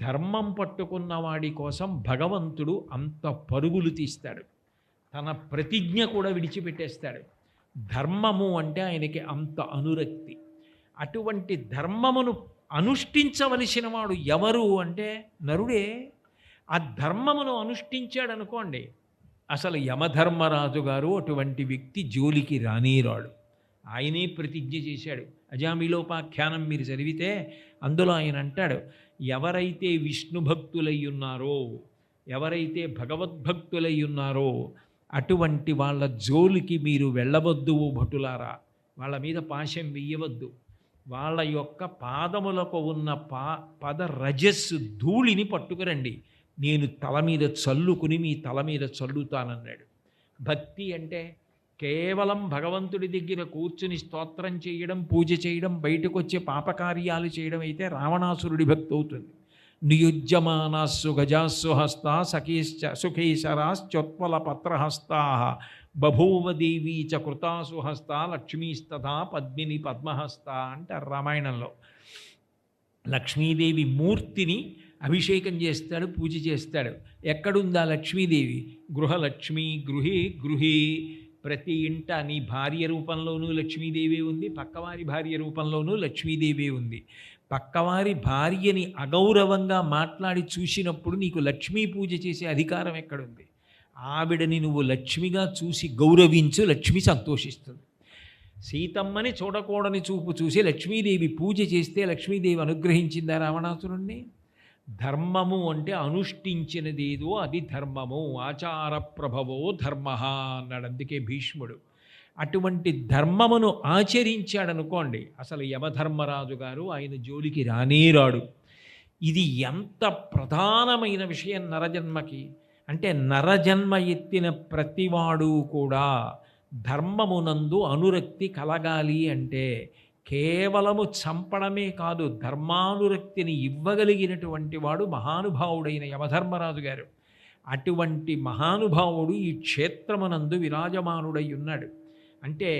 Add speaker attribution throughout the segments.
Speaker 1: ధర్మం పట్టుకున్న వాడి కోసం భగవంతుడు అంత పరుగులు తీస్తాడు. తన ప్రతిజ్ఞ కూడా విడిచిపెట్టేస్తాడు. ధర్మము అంటే ఆయనకి అంత అనురక్తి. అటువంటి ధర్మమును అనుష్ఠించవలసిన వాడు ఎవరు అంటే నరుడే. ఆ ధర్మమును అనుష్ఠించాడనుకోండి, అసలు యమధర్మరాజు గారు అటువంటి వ్యక్తి జోలికి రానేరాడు. ఆయనే ప్రతిజ్ఞ చేశాడు. అజామిలోపాఖ్యానం మీరు చదివితే అందులో ఆయన అంటాడు, ఎవరైతే విష్ణు భక్తులై ఉన్నారో, ఎవరైతే భగవద్భక్తులై ఉన్నారో అటువంటి వాళ్ళ జోలికి మీరు వెళ్ళవద్దు ఓ భటులారా, వాళ్ళ మీద పాశం వెయ్యవద్దు. వాళ్ళ యొక్క పాదములకు ఉన్న పద రజస్సు ధూళిని పట్టుకురండి, నేను తల మీద చల్లుకుని మీ తల మీద చల్లుతానన్నాడు. భక్తి అంటే కేవలం భగవంతుడి దగ్గర కూర్చుని స్తోత్రం చేయడం, పూజ చేయడం, బయటకు వచ్చే పాపకార్యాలు చేయడం అయితే రావణాసురుడి భక్తి అవుతుంది. నియుజ్యమానాస్సు గజాస్సు హస్తా సఖీశ్చ సుఖేశరాశ్చోత్పల పత్రహస్తా బభూవదేవీ చ కృతాసు హస్త లక్ష్మీస్తథా పద్మిని పద్మహస్త అంటారు రామాయణంలో. లక్ష్మీదేవి మూర్తిని అభిషేకం చేస్తాడు, పూజ చేస్తాడు. ఎక్కడుందా లక్ష్మీదేవి? గృహలక్ష్మి గృహే గృహే. ప్రతి ఇంట నీ భార్య రూపంలోనూ లక్ష్మీదేవి ఉంది, పక్కవారి భార్య రూపంలోనూ లక్ష్మీదేవి ఉంది. పక్కవారి భార్యని అగౌరవంగా మాట్లాడి చూసినప్పుడు నీకు లక్ష్మీ పూజ చేసే అధికారం ఎక్కడుంది? ఆవిడని నువ్వు లక్ష్మిగా చూసి గౌరవించు, లక్ష్మి సంతోషిస్తుంది. సీతమ్మని చూడకూడని చూపు చూసి లక్ష్మీదేవి పూజ చేస్తే లక్ష్మీదేవి అనుగ్రహించిందా రావణాసురుణ్ణి? ధర్మము అంటే అనుష్ఠించినదేదో అది ధర్మము. ఆచార ప్రభవో ధర్మ అన్నాడు అందుకే భీష్ముడు. అటువంటి ధర్మమును ఆచరించాడనుకోండి, అసలు యమధర్మరాజు గారు ఆయన జోలికి రానేరాడు. ఇది ఎంత ప్రధానమైన విషయం నరజన్మకి అంటే, నరజన్మ ఎత్తిన ప్రతివాడు కూడా ధర్మమునందు అనురక్తి కలగాలి అంటే కేవలము చంపడమే కాదు, ధర్మానురక్తిని ఇవ్వగలిగినటువంటి వాడు మహానుభావుడైన యమధర్మరాజు గారు. అటువంటి మహానుభావుడు ఈ క్షేత్రమునందు విరాజమానుడై ఉన్నాడు. అంటే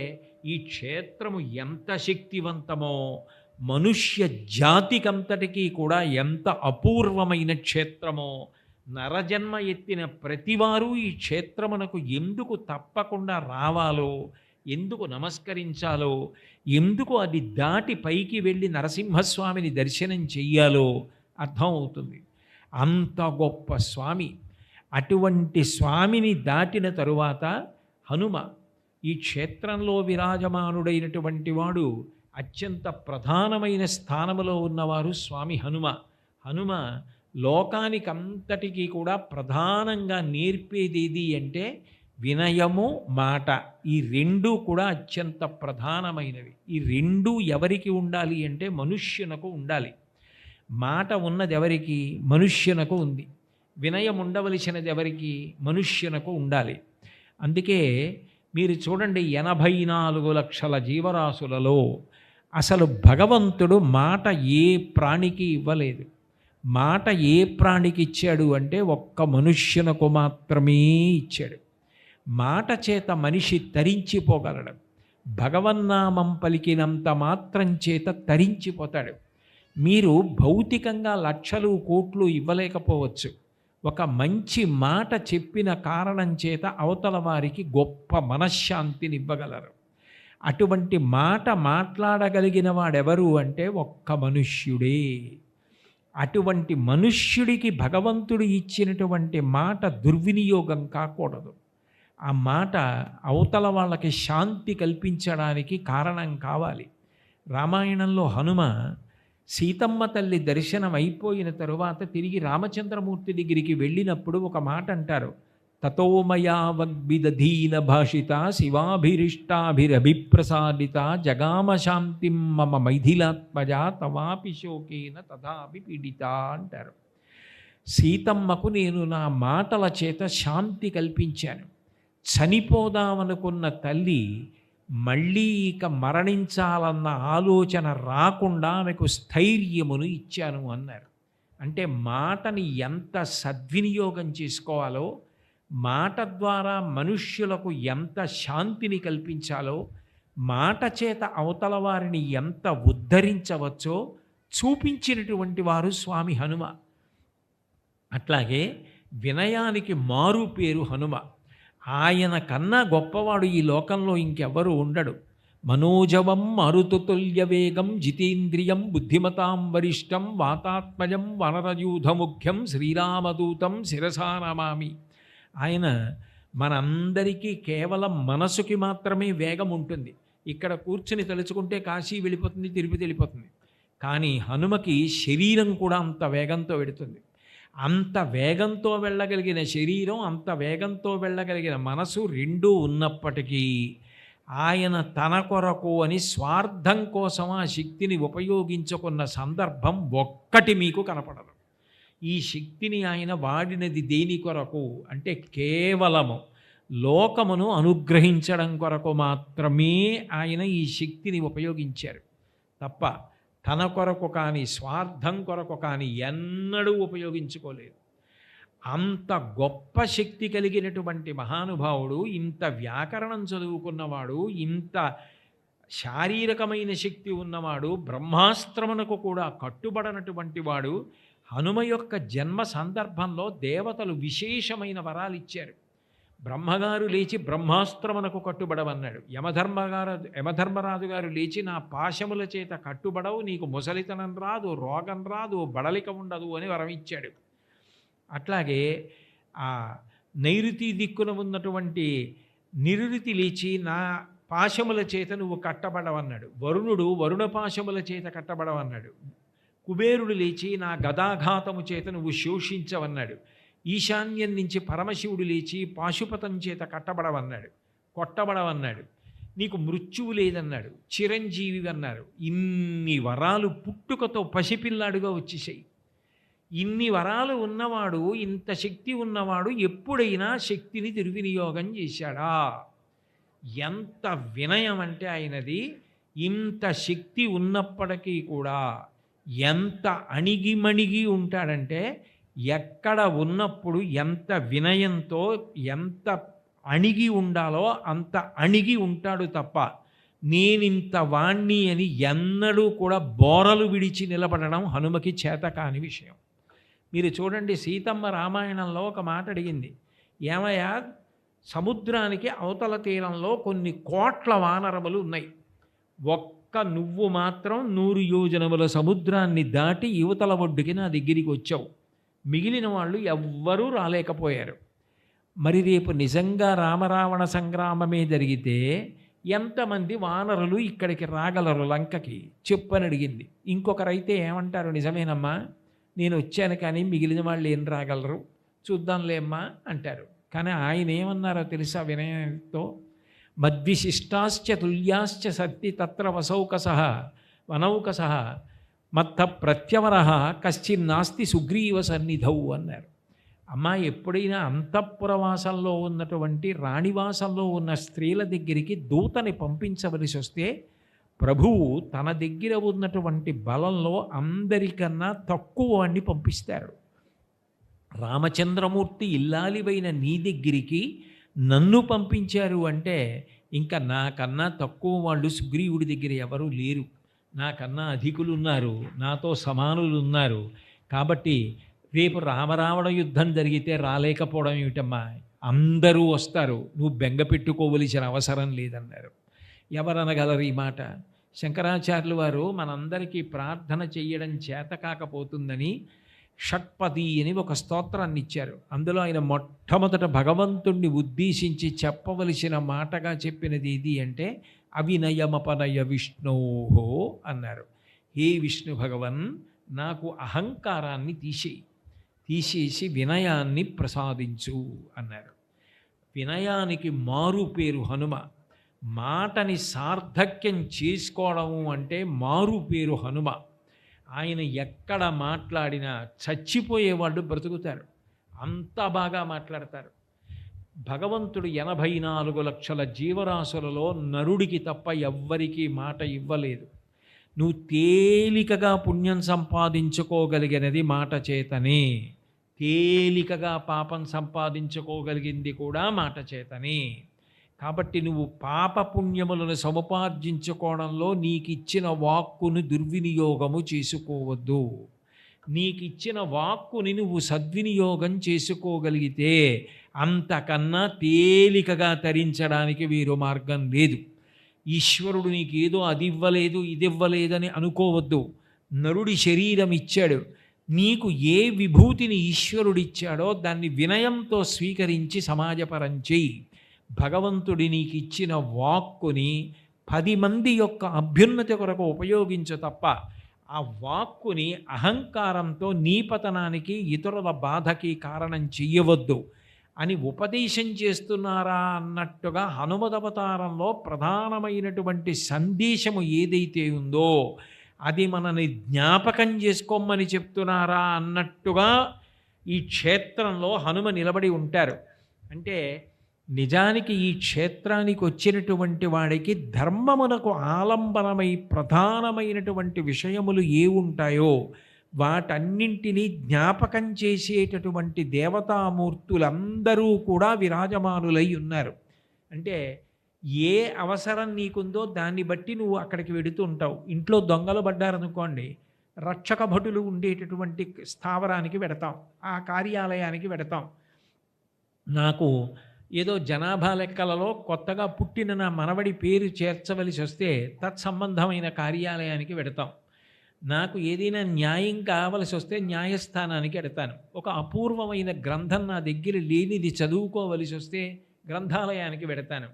Speaker 1: ఈ క్షేత్రము ఎంత శక్తివంతమో, మనుష్య జాతికంతటికీ కూడా ఎంత అపూర్వమైన క్షేత్రమో, నరజన్మ ఎత్తిన ప్రతివారు ఈ క్షేత్రమునకు ఎందుకు తప్పకుండా రావాలో, ఎందుకు నమస్కరించాలో, ఎందుకు అది దాటి పైకి వెళ్ళి నరసింహస్వామిని దర్శనం చెయ్యాలో అర్థమవుతుంది. అంత గొప్ప స్వామి. అటువంటి స్వామిని దాటిన తరువాత హనుమ ఈ క్షేత్రంలో విరాజమానుడైనటువంటి వాడు. అత్యంత ప్రధానమైన స్థానములో ఉన్నవారు స్వామి హనుమ. హనుమ లోకానికంతటికీ కూడా ప్రధానంగా నేర్పేదేది అంటే వినయము, మాట. ఈ రెండూ కూడా అత్యంత ప్రధానమైనవి. ఈ రెండూ ఎవరికి ఉండాలి అంటే మనుష్యునకు ఉండాలి. మాట ఉన్నది ఎవరికి? మనుష్యునకు ఉంది. వినయం ఉండవలసినది ఎవరికి? మనుష్యునకు ఉండాలి. అందుకే మీరు చూడండి, 84 లక్షల జీవరాశులలో అసలు భగవంతుడు మాట ఏ ప్రాణికి ఇవ్వలేదు. మాట ఏ ప్రాణికి ఇచ్చాడు అంటే ఒక్క మనుష్యునకు మాత్రమే ఇచ్చాడు. మాట చేత మనిషి తరించిపోగలడు. భగవన్నామం పలికినంత మాత్రం చేత తరించిపోతాడు. మీరు భౌతికంగా లక్షలు కోట్లు ఇవ్వలేకపోవచ్చు. ఒక మంచి మాట చెప్పిన కారణం చేత అవతల వారికి గొప్ప మనశ్శాంతిని ఇవ్వగలరు. అటువంటి మాట మాట్లాడగలిగిన వాడెవరు అంటే ఒక్క మనుష్యుడే. అటువంటి మనుష్యుడికి భగవంతుడు ఇచ్చినటువంటి మాట దుర్వినియోగం కాకూడదు. ఆ మాట అవతల వాళ్ళకి శాంతి కల్పించడానికి కారణం కావాలి. రామాయణంలో హనుమ సీతమ్మ తల్లి దర్శనం అయిపోయిన తరువాత తిరిగి రామచంద్రమూర్తి దగ్గరికి వెళ్ళినప్పుడు ఒక మాట అంటారు, తతోమయా వగ్విదధీన భాషిత శివాభిరిష్టాభిరభిప్రసాదిత జగామ శాంతిం మమ మైథిలాత్మజ తవాపి శోకేన తథాపి పీడిత అంటారు. సీతమ్మకు నేను నా మాటల చేత శాంతి కల్పించాను. చనిపోదామనుకున్న తల్లి మళ్ళీ ఇక మరణించాలన్న ఆలోచన రాకుండా ఆమెకు స్థైర్యమును ఇచ్చాను అన్నారు. అంటే మాటని ఎంత సద్వినియోగం చేసుకోవాలో, మాట ద్వారా మనుష్యులకు ఎంత శాంతిని కల్పించాలో, మాట చేత అవతల వారిని ఎంత ఉద్ధరించవచ్చో చూపించినటువంటి వారు స్వామి హనుమ. అట్లాగే వినయానికి మారు పేరు హనుమ. ఆయన కన్నా గొప్పవాడు ఈ లోకంలో ఇంకెవ్వరూ ఉండడు. మనోజవం మారుతుల్య వేగం జితేంద్రియం బుద్ధిమతాం వరిష్టం వాతాత్మజం వనరయూధముఖ్యం శ్రీరామదూతం శిరసా నమామి. ఆయన మనందరికీ కేవలం మనసుకి మాత్రమే వేగం ఉంటుంది. ఇక్కడ కూర్చుని తలుచుకుంటే కాశీ వెళ్ళిపోతుంది, తిరుపతి వెళ్ళిపోతుంది. కానీ హనుమకి శరీరం కూడా అంత వేగంతో వెడుతుంది. అంత వేగంతో వెళ్ళగలిగిన శరీరం, అంత వేగంతో వెళ్ళగలిగిన మనసు రెండూ ఉన్నప్పటికీ ఆయన తన కొరకు అని స్వార్థం కోసం ఆ శక్తిని ఉపయోగించుకున్న సందర్భం ఒక్కటి మీకు కనపడదు. ఈ శక్తిని ఆయన వాడినది దేని కొరకు అంటే కేవలము లోకమును అనుగ్రహించడం కొరకు మాత్రమే ఆయన ఈ శక్తిని ఉపయోగించారు తప్ప తన కొరకు కానీ స్వార్థం కొరకు కానీ ఎన్నడూ ఉపయోగించుకోలేదు. అంత గొప్ప శక్తి కలిగినటువంటి మహానుభావుడు, ఇంత వ్యాకరణం చదువుకున్నవాడు, ఇంత శారీరకమైన శక్తి ఉన్నవాడు, బ్రహ్మాస్త్రమునకు కూడా కట్టుబడనటువంటి వాడు, హనుమ యొక్క జన్మ సందర్భంలో దేవతలు విశేషమైన వరాలు ఇచ్చారు. బ్రహ్మగారు లేచి బ్రహ్మాస్త్రమునకు కట్టుబడవన్నాడు. యమధర్మరాజు గారు లేచి నా పాశముల చేత కట్టుబడవు, నీకు ముసలితనం రాదు, రోగం రాదు, బడలిక ఉండదు అని వరం ఇచ్చాడు. అట్లాగే ఆ నైరుతి దిక్కున ఉన్నటువంటి నిరుతి లేచి నా పాశముల చేత నువ్వు కట్టబడవన్నాడు. వరుణుడు వరుణ పాశముల చేత కట్టబడవన్నాడు. కుబేరుడు లేచి నా గదాఘాతము చేత నువ్వు శోషించవన్నాడు. ఈశాన్యం నుంచి పరమశివుడు లేచి పాశుపతం చేత కొట్టబడవన్నాడు. నీకు మృత్యువు లేదన్నాడు. చిరంజీవి అన్నారు. ఇన్ని వరాలు పుట్టుకతో పసిపిల్లాడుగా వచ్చేసాయి. ఇన్ని వరాలు ఉన్నవాడు, ఇంత శక్తి ఉన్నవాడు ఎప్పుడైనా శక్తిని దుర్వినియోగం చేశాడా? ఎంత వినయం అంటే ఆయనది. ఇంత శక్తి ఉన్నప్పటికీ కూడా ఎంత అణిగిమణిగి ఉంటాడంటే, ఎక్కడ ఉన్నప్పుడు ఎంత వినయంతో ఎంత అణిగి ఉండాలో అంత అణిగి ఉంటాడు తప్ప నేనింత వాణ్ణి అని ఎన్నడూ కూడా బోరలు విడిచి నిలబడడం హనుమకి చేత కాని విషయం. మీరు చూడండి, సీతమ్మ రామాయణంలో ఒక మాట అడిగింది. ఏమయ్యా, సముద్రానికి అవతల తీరంలో కొన్ని కోట్ల వానరములు ఉన్నాయి, ఒక్క నువ్వు మాత్రం 100 యోజనముల సముద్రాన్ని దాటి యువతల ఒడ్డుకి నా దగ్గరికి వచ్చావు, మిగిలిన వాళ్ళు ఎవ్వరూ రాలేకపోయారు. మరి రేపు నిజంగా రామరావణ సంగ్రామమే జరిగితే ఎంతమంది వానరులు ఇక్కడికి రాగలరు లంకకి చెప్పని అడిగింది. ఇంకొకరైతే ఏమంటారు, నిజమేనమ్మా నేను వచ్చాను కానీ మిగిలిన వాళ్ళు ఏం రాగలరు, చూద్దాంలేమ్మా అంటారు. కానీ ఆయన ఏమన్నారో తెలుసా వినయంతో? మద్విశిష్టాశ్చ తుల్యాశ్చ సత్తి తత్ర వనౌకసః మత్త ప్రత్యవర కశ్చిన్నాస్తి సుగ్రీవ సన్నిధౌ అన్నారు. అమ్మా, ఎప్పుడైనా అంతఃపురవాసంలో ఉన్నటువంటి రాణివాసంలో ఉన్న స్త్రీల దగ్గరికి దూతని పంపించవలసి వస్తే ప్రభువు తన దగ్గర ఉన్నటువంటి బలంలో అందరికన్నా తక్కువ వాడిని పంపిస్తారు. రామచంద్రమూర్తి ఇల్లాలివైన నీ దగ్గరికి నన్ను పంపించారు అంటే ఇంకా నాకన్నా తక్కువ వాళ్ళు సుగ్రీవుడి దగ్గర ఎవరూ లేరు, నాకన్నా అధికులు ఉన్నారు, నాతో సమానులు ఉన్నారు. కాబట్టి రేపు రామరావణ యుద్ధం జరిగితే రాలేకపోవడం ఏమిటమ్మా, అందరూ వస్తారు, నువ్వు బెంగ పెట్టుకోవలసిన అవసరం లేదన్నారు. ఎవరనగలరు ఈ మాట? శంకరాచార్యులు వారు మనందరికీ ప్రార్థన చెయ్యడం చేత కాకపోతుందని షట్పది అని ఒక స్తోత్రాన్ని ఇచ్చారు. అందులో ఆయన మొట్టమొదట భగవంతుణ్ణి ఉద్దేశించి చెప్పవలసిన మాటగా చెప్పినది ఇది అంటే అవినయమపనయ విష్ణోహో అన్నారు. హే విష్ణు భగవన్, నాకు అహంకారాన్ని తీసేసి వినయాన్ని ప్రసాదించు అన్నారు. వినయానికి మారు పేరు హనుమ. మాటని సార్థక్యం చేసుకోవడము అంటే మారు పేరు హనుమ. ఆయన ఎక్కడ మాట్లాడినా చచ్చిపోయేవాళ్ళు బ్రతుకుతారు, అంత బాగా మాట్లాడతారు. భగవంతుడు 84 లక్షల జీవరాశులలో నరుడికి తప్ప ఎవ్వరికీ మాట ఇవ్వలేదు. నువ్వు తేలికగా పుణ్యం సంపాదించుకోగలిగినది మాట చేతనే, తేలికగా పాపం సంపాదించుకోగలిగింది కూడా మాట చేతనే. కాబట్టి నువ్వు పాపపుణ్యములను సముపార్జించుకోవడంలో నీకిచ్చిన వాక్కును దుర్వినియోగము చేసుకోవద్దు. నీకిచ్చిన వాక్కుని నువ్వు సద్వినియోగం చేసుకోగలిగితే అంతకన్నా తేలికగా తరించడానికి వేరు మార్గం లేదు. ఈశ్వరుడు నీకు ఏదో అది ఇవ్వలేదు ఇది ఇవ్వలేదని అనుకోవద్దు. నరుడి శరీరం ఇచ్చాడు. నీకు ఏ విభూతిని ఈశ్వరుడిచ్చాడో దాన్ని వినయంతో స్వీకరించి సమాజపరం చెయ్యి. భగవంతుడి నీకు ఇచ్చిన వాక్కుని 10 మంది యొక్క అభ్యున్నతి కొరకు ఉపయోగించు తప్ప ఆ వాక్కుని అహంకారంతో నీ పతనానికి ఇతరుల బాధకి కారణం చెయ్యవద్దు అని ఉపదేశం చేస్తున్నారా అన్నట్టుగా హనుమదవతారంలో ప్రధానమైనటువంటి సందేశము ఏదైతే ఉందో అది మనని జ్ఞాపకం చేసుకోమని చెప్తున్నారా అన్నట్టుగా ఈ క్షేత్రంలో హనుమ నిలబడి ఉంటారు. అంటే నిజానికి ఈ క్షేత్రానికి వచ్చినటువంటి వాడికి ధర్మమునకు ఆలంబనమై ప్రధానమైనటువంటి విషయములు ఏ ఉంటాయో వాటన్నింటినీ జ్ఞాపకం చేసేటటువంటి దేవతామూర్తులందరూ కూడా విరాజమానులై ఉన్నారు. అంటే ఏ అవసరం నీకుందో దాన్ని బట్టి నువ్వు అక్కడికి వెడుతూ ఉంటావు. ఇంట్లో దొంగలు పడ్డారనుకోండి, రక్షక భటులు ఉండేటటువంటి స్థావరానికి వెడతాం, ఆ కార్యాలయానికి వెడతాం. నాకు ఏదో జనాభా లెక్కలలో కొత్తగా పుట్టిన నా మనవడి పేరు చేర్చవలసి వస్తే తత్సంబంధమైన కార్యాలయానికి వెడతాం. నాకు ఏదైనా న్యాయం కావలసి వస్తే న్యాయస్థానానికి వెడతాను. ఒక అపూర్వమైన గ్రంథం నా దగ్గర లేనిది చదువుకోవలసి వస్తే గ్రంథాలయానికి వెడతాను.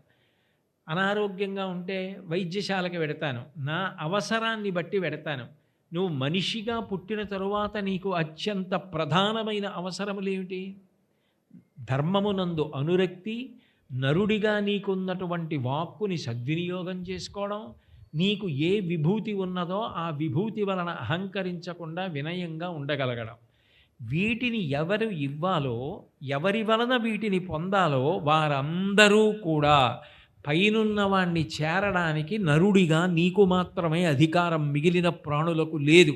Speaker 1: అనారోగ్యంగా ఉంటే వైద్యశాలకి వెడతాను. నా అవసరాన్ని బట్టి వెడతాను. నువ్వు మనిషిగా పుట్టిన తరువాత నీకు అత్యంత ప్రధానమైన అవసరములు ఏమిటి? ధర్మమునందు అనురక్తి, నరుడిగా నీకున్నటువంటి వాక్కుని సద్వినియోగం చేసుకోవడం, నీకు ఏ విభూతి ఉన్నదో ఆ విభూతి వలన అహంకరించకుండా వినయంగా ఉండగలగడం. వీటిని ఎవరు ఇవ్వాలో, ఎవరి వలన వీటిని పొందాలో వారందరూ కూడా పైనున్న వాణ్ణి చేరడానికి నరుడిగా నీకు మాత్రమే అధికారం, మిగిలిన ప్రాణులకు లేదు.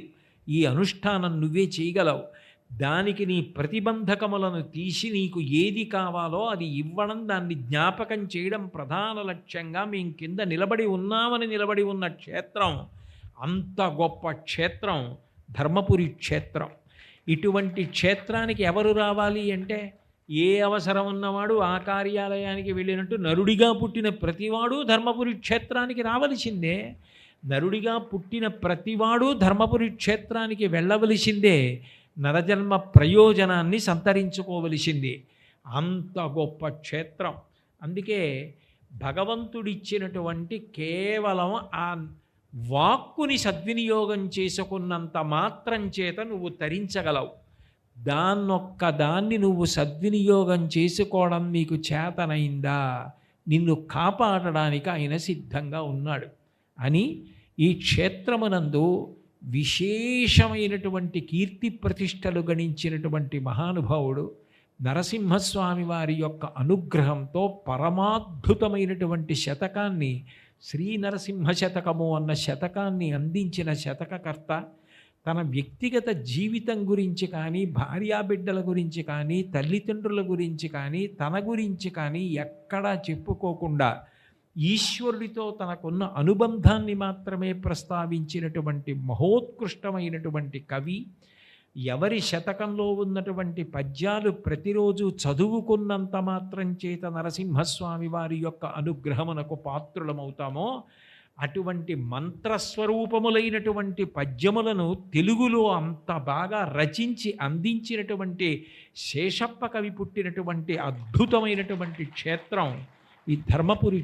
Speaker 1: ఈ అనుష్ఠానం నువ్వే చేయగలవు. దానికి నీ ప్రతిబంధకములను తీసి నీకు ఏది కావాలో అది ఇవ్వడం, దాన్ని జ్ఞాపకం చేయడం ప్రధాన లక్ష్యంగా మేము కింద నిలబడి ఉన్నామని నిలబడి ఉన్న క్షేత్రం, అంత గొప్ప క్షేత్రం ధర్మపురి క్షేత్రం. ఇటువంటి క్షేత్రానికి ఎవరు రావాలి అంటే ఏ అవసరం ఉన్నవాడు ఆ కార్యాలయానికి వెళ్ళినట్టు నరుడిగా పుట్టిన ప్రతివాడు ధర్మపురి క్షేత్రానికి రావలసిందే. నరుడిగా పుట్టిన ప్రతివాడు ధర్మపురి క్షేత్రానికి వెళ్ళవలసిందే. నరజన్మ ప్రయోజనాన్ని సంతరించుకోవలసింది. అంత గొప్ప క్షేత్రం. అందుకే భగవంతుడిచ్చినటువంటి కేవలం ఆ వాక్కుని సద్వినియోగం చేసుకున్నంత మాత్రం చేత నువ్వు తరించగలవు. దాన్ని నువ్వు సద్వినియోగం చేసుకోవడం నీకు చేతనైందా? నిన్ను కాపాడడానికి ఆయన సిద్ధంగా ఉన్నాడు అని ఈ క్షేత్రమునందు విశేషమైనటువంటి కీర్తి ప్రతిష్టలు గణించినటువంటి మహానుభావుడు నరసింహస్వామి వారి యొక్క అనుగ్రహంతో పరమాద్భుతమైనటువంటి శతకాన్ని, శ్రీ నరసింహ శతకము అన్న శతకాన్ని అందించిన శతకకర్త తన వ్యక్తిగత జీవితం గురించి కానీ, భార్యాబిడ్డల గురించి కానీ, తల్లిదండ్రుల గురించి కానీ, తన గురించి కానీ ఎక్కడా చెప్పుకోకుండా ఈశ్వరుడితో తనకున్న అనుబంధాన్ని మాత్రమే ప్రస్తావించినటువంటి మహోత్కృష్టమైనటువంటి కవి. ఎవరి శతకంలో ఉన్నటువంటి పద్యాలు ప్రతిరోజు చదువుకున్నంత మాత్రం చేత నరసింహస్వామి వారి యొక్క అనుగ్రహమునకు పాత్రులమవుతామో అటువంటి మంత్రస్వరూపములైనటువంటి పద్యములను తెలుగులో అంత బాగా రచించి అందించినటువంటి శేషప్ప కవి పుట్టినటువంటి అద్భుతమైనటువంటి క్షేత్రం ఈ ధర్మపురి